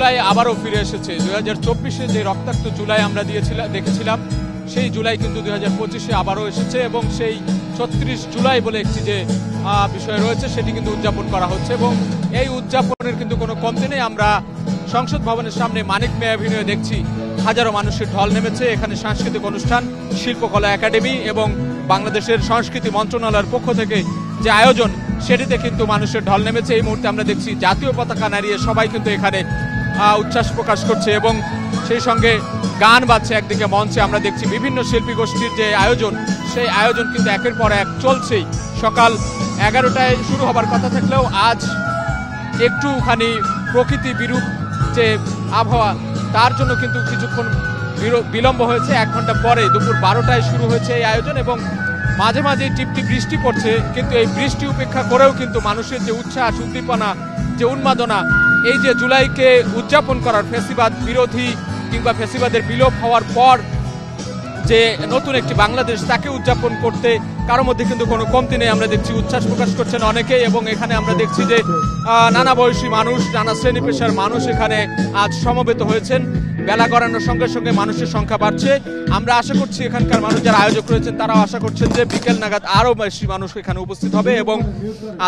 জুলাই আবারও ফিরে এসেছে। 2024-এ যে রক্তাক্ত জুলাই আমরা দেখেছিলাম, সেই জুলাই কিন্তু 2025-এ আবারও এসেছে এবং সেই 36 জুলাই বলে একটি যে বিষয় রয়েছে সেটি কিন্তু উদযাপন করা হচ্ছে এবং এই উদযাপনের কিন্তু কোনো কমতি নেই। আমরা সংসদ ভবনের সামনে মানিক মেয়ে অ্যাভিনিউ দেখছি হাজারো মানুষের ঢল নেমেছে। এখানে সাংস্কৃতিক অনুষ্ঠান, শিল্পকলা একাডেমি এবং বাংলাদেশের সংস্কৃতি মন্ত্রণালয়ের পক্ষ থেকে যে আয়োজন সেটিতে কিন্তু মানুষের ঢল নেমেছে। এই মুহূর্তে আমরা দেখছি জাতীয় পতাকা নাড়িয়ে সবাই কিন্তু এখানে উচ্ছ্বাস প্রকাশ করছে এবং সেই সঙ্গে গান বাজছে। একদিকে মঞ্চে আমরা দেখছি বিভিন্ন শিল্পী গোষ্ঠীর যে আয়োজন, সেই আয়োজন কিন্তু একের পর এক চলছেই। সকাল 11টায় শুরু হবার কথা থাকলেও আজ একটুখানি প্রকৃতি বিরূপ যে আবহাওয়া, তার জন্য কিন্তু কিছুক্ষণ বিলম্ব হয়েছে। 1 ঘন্টা পরে দুপুর 12টায় শুরু হয়েছে এই আয়োজন এবং মাঝে মাঝে টিপটিপ বৃষ্টি পড়ছে, কিন্তু এই বৃষ্টি উপেক্ষা করেও কিন্তু মানুষের যে উচ্ছ্বাস, উদ্দীপনা, যে উন্মাদনা, এই যে জুলাইকে উদযাপন করার, ফ্যাসিবাদ বিরোধী কিংবা ফ্যাসিবাদের বিলোপ হওয়ার পর যে নতুন একটি বাংলাদেশ, তাকে উদযাপন করতে কারোর মধ্যে কিন্তু কোনো কমতি নেই। আমরা দেখছি উচ্ছ্বাস প্রকাশ করছেন অনেকেই এবং এখানে আমরা দেখছি যে নানা বয়সী মানুষ, নানা শ্রেণী পেশার মানুষ এখানে আজ সমবেত হয়েছেন। বেলা গড়ানোর সঙ্গে সঙ্গে মানুষের সংখ্যা বাড়ছে। আমরা আশা করছি এখানকার মানুষ যারা আয়োজক রয়েছেন তারাও আশা করছেন যে বিকেল নাগাদ আরও বেশি মানুষ এখানে উপস্থিত হবে এবং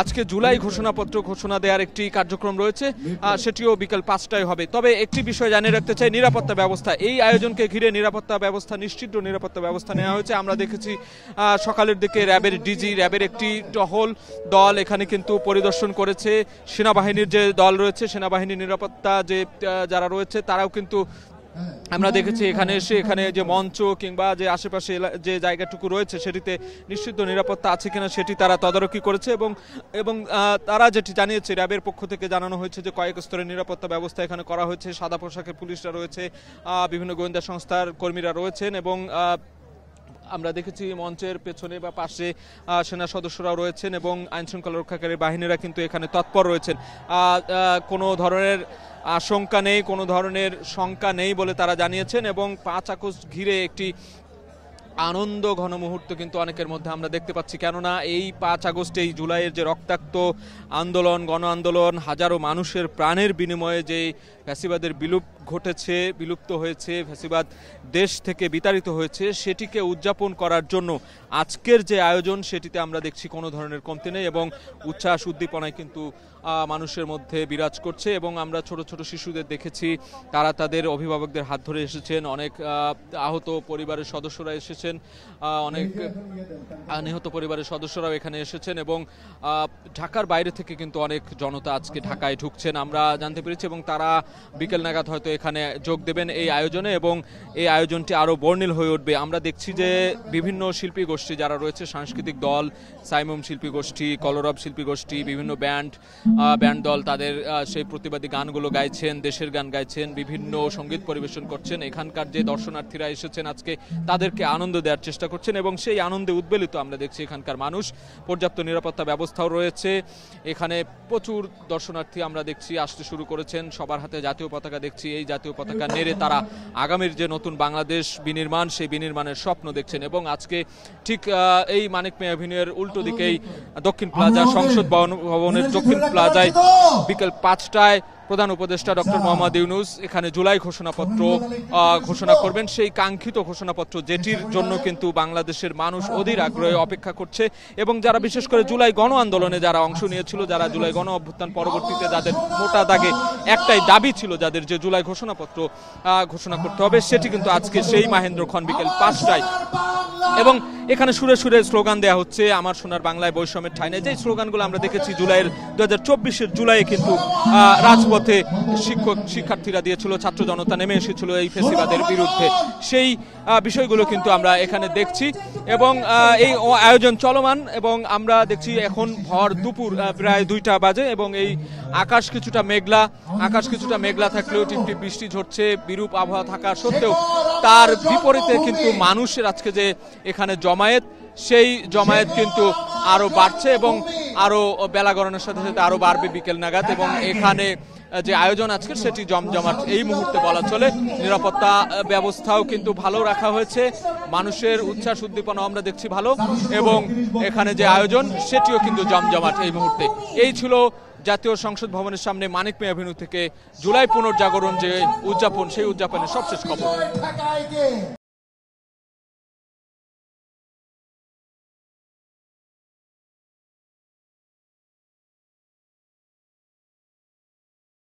আজকে জুলাই ঘোষণাপত্র ঘোষণা দেওয়ার একটি কার্যক্রম রয়েছে, সেটিও বিকেল 5টায় হবে। তবে একটি বিষয় জানিয়ে রাখতে চাই, নিরাপত্তা ব্যবস্থা। এই আয়োজনকে ঘিরে নিরাপত্তা ব্যবস্থা, নিশ্চিত নিরাপত্তা ব্যবস্থা নেওয়া হয়েছে। আমরা দেখেছি সকালের দিকে র্যাবের ডিজি, র্যাবের একটি টহল দল এখানে কিন্তু পরিদর্শন করেছে। সেনাবাহিনীর যে দল রয়েছে, সেনাবাহিনীর নিরাপত্তা যে যারা রয়েছে তারাও কিন্তু আমরা দেখেছি এখানে এসে এখানে যে মঞ্চ কিংবা যে আশেপাশে যে জায়গাটুকু রয়েছে সেটিতে নিশ্চিত নিরাপত্তা আছে কিনা সেটি তারা তদারকি করেছে এবং তারা যেটি জানিয়েছে, র্যাবের পক্ষ থেকে জানানো হয়েছে যে কয়েক স্তরের নিরাপত্তা ব্যবস্থা এখানে করা হয়েছে। সাদা পোশাকের পুলিশরা রয়েছে, বিভিন্ন গোয়েন্দা সংস্থার কর্মীরা রয়েছেন এবং আমরা দেখেছি মঞ্চের পেছনে বা পাশে সেনা সদস্যরাও রয়েছেন এবং আইনশৃঙ্খলা রক্ষাকারী বাহিনীরা কিন্তু এখানে তৎপর রয়েছেন। কোনো ধরনের আশঙ্কা নেই, কোনো ধরনের শঙ্কা নেই বলে তারা জানিয়েছেন এবং 5 আগস্ট ঘিরে একটি আনন্দ ঘন মুহূর্ত কিন্তু অনেকের মধ্যে আমরা দেখতে পাচ্ছি। কেননা এই 5 আগস্ট, এই জুলাইয়ের যে রক্তাক্ত আন্দোলন, গণ আন্দোলন, হাজারো মানুষের প্রাণের বিনিময়ে যে ফ্যাসিবাদের বিলুপ্ত হয়েছে, ফ্যাসিবাদ দেশ থেকে বিতাড়িত হয়েছে, সেটিকে উদযাপন করার জন্য আজকের যে আয়োজন সেটিতে আমরা দেখছি কোনো ধরনের কমতি নেই এবং উচ্ছ্বাস উদ্দীপনায় কিন্তু মানুষের মধ্যে বিরাজ করছে এবং আমরা ছোট ছোট শিশুদের দেখেছি, তারা তাদের অভিভাবকদের হাত ধরে এসেছেন। অনেক আহত পরিবারের সদস্যরা এসেছেন, অনেক নিহত পরিবারের সদস্যরাও এখানে এসেছেন এবং ঢাকার বাইরে থেকে কিন্তু অনেক জনতা আজকে ঢাকায় ঢুকছেন আমরা জানতে পেরেছি এবং তারা বিকেল নাগাদ হয়তো এখানে যোগ দেবেন এই আয়োজনে এবং এই আয়োজনটি আরও বর্ণিল হয়ে উঠবে। আমরা দেখছি যে বিভিন্ন শিল্পী গোষ্ঠী যারা রয়েছে, সাংস্কৃতিক দল, সাইমুম শিল্পী গোষ্ঠী, কলরব শিল্পী গোষ্ঠী, বিভিন্ন ব্যান্ড দল, তাদের সেই প্রতিবাদী গানগুলো গাইছেন, দেশের গান গাইছেন, বিভিন্ন সঙ্গীত পরিবেশন করছেন। এখানকার যে দর্শনার্থীরা এসেছেন আজকে তাদেরকে আনন্দ দেওয়ার চেষ্টা করছেন এবং সেই আনন্দে উদ্বেলিত আমরা দেখছি এখানকার মানুষ। পর্যাপ্ত নিরাপত্তা ব্যবস্থাও রয়েছে। এখানে প্রচুর দর্শনার্থী আমরা দেখছি আসতে শুরু করেছেন, সবার হাতে জাতীয় পতাকা দেখছি। এই জাতীয় পতাকা নেড়ে তারা আগামীর যে নতুন বাংলাদেশ বিনির্মাণ, সেই বিনির্মাণের স্বপ্ন দেখছেন এবং আজকে ঠিক এই মানিক মেয়ে অ্যাভিনিউয়ের উল্টো দিকেই দক্ষিণ প্লাজা, সংসদ ভবনের দক্ষিণ প্লাজায় বিকেল 5টায় প্রধান উপদেষ্টা ডক্টর মোহাম্মদ ইউনূস এখানে জুলাই ঘোষণাপত্র ঘোষণা করবেন। সেই কাঙ্ক্ষিত ঘোষণাপত্র যেটির জন্য কিন্তু বাংলাদেশের মানুষ অধীর আগ্রহে অপেক্ষা করছে এবং যারা বিশেষ করে জুলাই গণ আন্দোলনে যারা অংশ নিয়েছিল, যারা জুলাই গণ অভ্যুত্থান পরবর্তীতে যাদের মোটা দাগে একটাই দাবি ছিল যাদের, যে জুলাই ঘোষণাপত্র ঘোষণা করতে হবে, সেটি কিন্তু আজকে সেই মাহেন্দ্র খন বিকেল 5টায় এবং এখানে সুরে সুরে স্লোগান দেওয়া হচ্ছে, আমার সোনার বাংলায় বৈষম্যের ঠাঁই নেই। যে স্লোগানগুলো আমরা দেখেছি জুলাইয়ের 2024-এর জুলাইয়ে কিন্তু রাজপথে শিক্ষার্থীরা দিয়েছিল, ছাত্র জনতা নেমে এসেছিল এই ফ্যাসিবাদের বিরুদ্ধে, সেই বিষয়গুলো কিন্তু আমরা এখানে দেখছি এবং এই আয়োজন চলমান এবং আমরা দেখছি এখন ভর দুপুর প্রায় 2টা বাজে এবং এই আকাশ কিছুটা মেঘলা থাকলেও টিপটিপ বৃষ্টি ঝরছে। বিরূপ আবহাওয়া থাকা সত্ত্বেও তার বিপরীতে কিন্তু মানুষের আজকে যে এখানে জমায়েত, সেই জমায়েত কিন্তু আরো বাড়ছে এবং আরো বেলা গড়ানোর সাথে সাথে আরো বাড়বে বিকেল নাগাদ এবং এখানে যে আয়োজন আজকে সেটি জমজমাট এই মুহূর্তে বলা চলে। নিরাপত্তা ব্যবস্থাও কিন্তু ভালো রাখা হয়েছে, মানুষের উচ্ছ্বাস উদ্দীপনা আমরা দেখছি ভালো এবং এখানে যে আয়োজন সেটিও কিন্তু জমজমাট এই মুহূর্তে। এই ছিল জাতীয় সংসদ ভবনের সামনে মানিক মিয়া এভিনিউ থেকে জুলাই পুনর্জাগরণ যে উদযাপন, সেই উদযাপনের সবশেষ খবর।